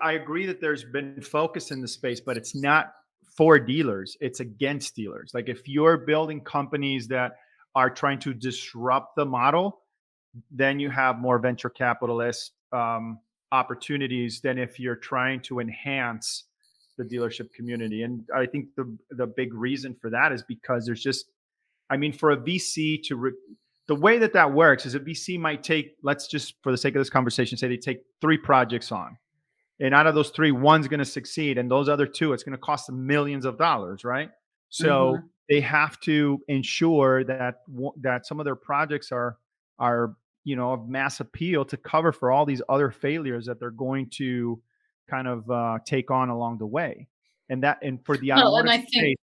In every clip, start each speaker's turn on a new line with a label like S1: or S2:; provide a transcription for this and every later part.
S1: I agree that there's been focus in the space, but it's not for dealers. It's against dealers. Like if you're building companies that are trying to disrupt the model, then you have more venture capitalist opportunities than if you're trying to enhance the dealership community. And I think the big reason for that is because there's just, I mean, for a VC the way that that works is a VC might take, let's just for the sake of this conversation, say they take 3 projects on. And out of those 3, one's going to succeed. And those other 2, it's going to cost them millions of dollars, right? So
S2: Mhm.
S1: they have to ensure that that some of their projects are of mass appeal to cover for all these other failures that they're going to kind of take on along the way. And for the
S2: Well, and
S1: automotive
S2: I think
S1: space,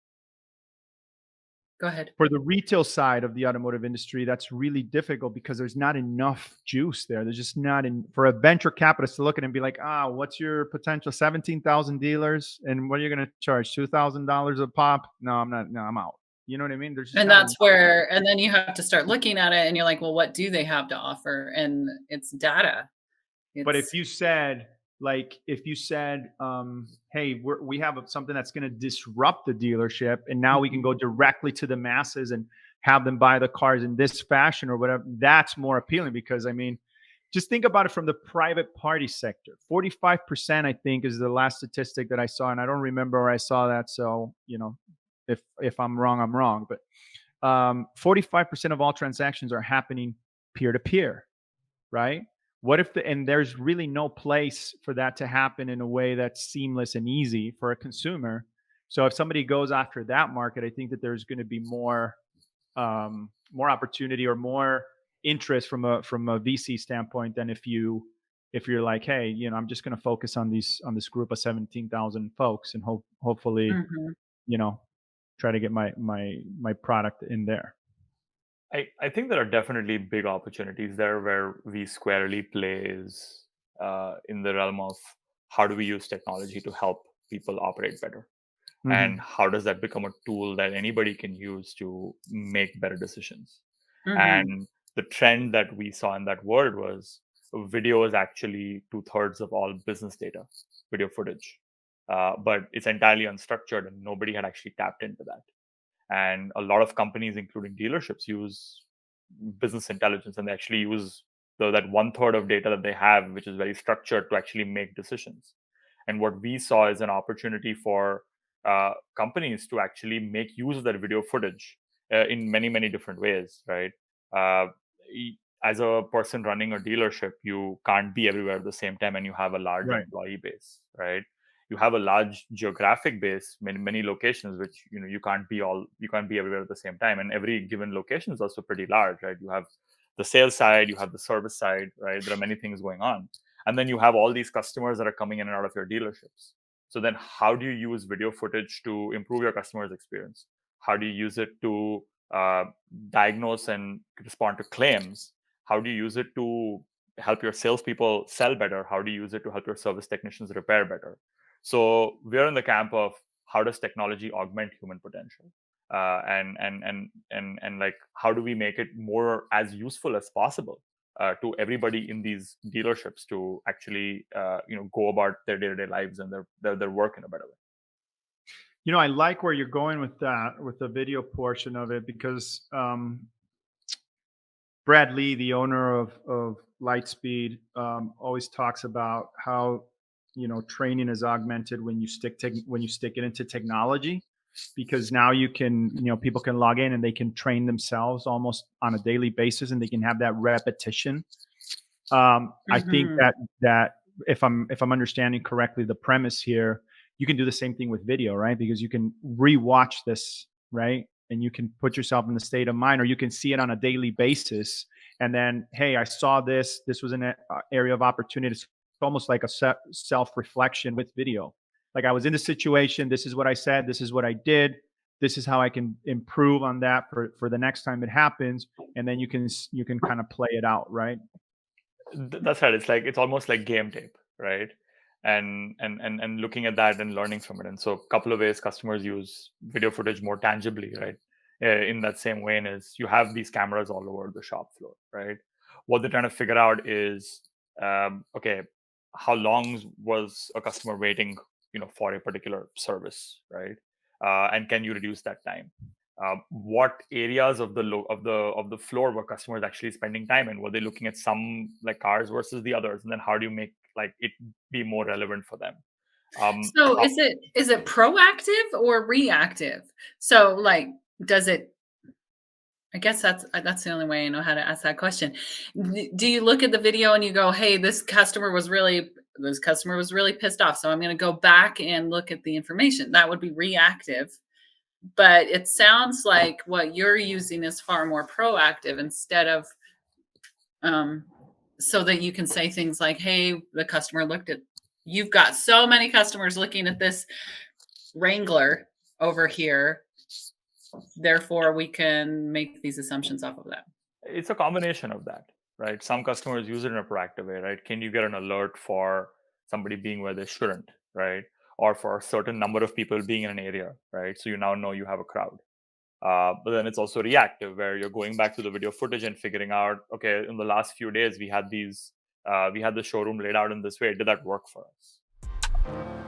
S2: go ahead.
S1: for the retail side of the automotive industry, that's really difficult because there's not enough juice there. There's just not in for a venture capitalist to look at it and be like, what's your potential? 17,000 dealers, and what are you going to charge? $2,000 a pop? No, I'm not. No, I'm out. You know what I mean? There's just
S2: And
S1: not
S2: that's
S1: enough.
S2: where and then you have to start looking at it and you're like, "Well, what do they have to offer?" And it's data.
S1: But if
S2: It's
S1: you said, hey, we have something that's going to disrupt the dealership, and now we can
S2: Mhm.
S1: go directly to the masses and have them buy the cars in this fashion or whatever, that's more appealing because, I mean, just think about it from the private party sector. 45%, I think, is the last statistic that I saw. And I don't remember where I saw that. So, if I'm wrong, I'm wrong. But 45% of all transactions are happening peer to peer, right? What if and there's really no place for that to happen in a way that's seamless and easy for a consumer. So if somebody goes after that market, I think that there's going to be more opportunity or more interest from a VC standpoint than if you're like, hey, I'm just going to focus on this group of 17,000 folks and hopefully,
S2: Mhm.
S1: you know, try to get my product in there.
S3: I think there are definitely big opportunities there where we squarely plays in the realm of how do we use technology to help people operate better, and
S1: Hmm.
S3: how does that become a tool that anybody can use to make better decisions.
S2: Mhm.
S3: And the trend that we saw in that world was video is actually 2/3 of all business data, video footage, but it's entirely unstructured and nobody had actually tapped into that. And a lot of companies, including dealerships, use business intelligence, and they actually use that 1/3 of data that they have, which is very structured, to actually make decisions. And what we saw is an opportunity for companies to actually make use of that video footage in many, many different ways, right? uh, as a person running a dealership, you can't be everywhere at the same time, and you have a large
S1: Right.
S3: employee base, right? You have a large geographic base, many locations, which you can't be everywhere at the same time, and every given location is also pretty large, right? You have the sales side, you have the service side, right? There are many things going on, and then you have all these customers that are coming in and out of your dealerships. So then how do you use video footage to improve your customers experience? How do you use it to uh, diagnose and respond to claims? How do you use it to help your salespeople sell better? How do you use it to help your service technicians repair better? So we're in the camp of how does technology augment human potential, and like how do we make it more as useful as possible to everybody in these dealerships to actually go about their day-to-day lives and their work in a better way.
S1: I like where you're going with that, with the video portion of it, because Brad Lee, the owner of Lightspeed, always talks about how training is augmented when when you stick it into technology, because now you can people can log in and they can train themselves almost on a daily basis, and they can have that repetition. I think
S2: Mhm.
S1: that if I'm understanding correctly, the premise here, you can do the same thing with video, right? Because you can rewatch this, right? And you can put yourself in the state of mind, or you can see it on a daily basis. And then, hey, I saw this. This was an area of opportunity. It's almost like a self reflection with video. Like I was in the situation. This is what I said. This is what I did. This is how I can improve on that for the next time it happens. And then you can kind of play it out, right?
S3: That's right. It's almost like game tape, right? And looking at that and learning from it. And so a couple of ways customers use video footage more tangibly, right? In that same vein is you have these cameras all over the shop floor, right? What they're trying to figure out is, okay, how long was a customer waiting, for a particular service, right? And can you reduce that time? What areas of the floor were customers actually spending time in? Were they looking at some like cars versus the others? And then how do you make like it be more relevant for them?
S2: So
S3: How-
S2: is it proactive or reactive? So like, does it? I guess that's the only way I know how to ask that question. Do you look at the video and you go, "Hey, this customer was really pissed off, so I'm going to go back and look at the information." That would be reactive. But it sounds like what you're using is far more proactive instead of so that you can say things like, "Hey, the customer looked at you've got so many customers looking at this Wrangler over here. Therefore, we can make these assumptions off of that."
S3: it's a combination of that, right? Some customers use it in a proactive way, right? Can you get an alert for somebody being where they shouldn't, right? Or for a certain number of people being in an area, right? So you now know you have a crowd. But then it's also reactive, where you're going back to the video footage and figuring out, okay, in the last few days we had the showroom laid out in this way. Did that work for us?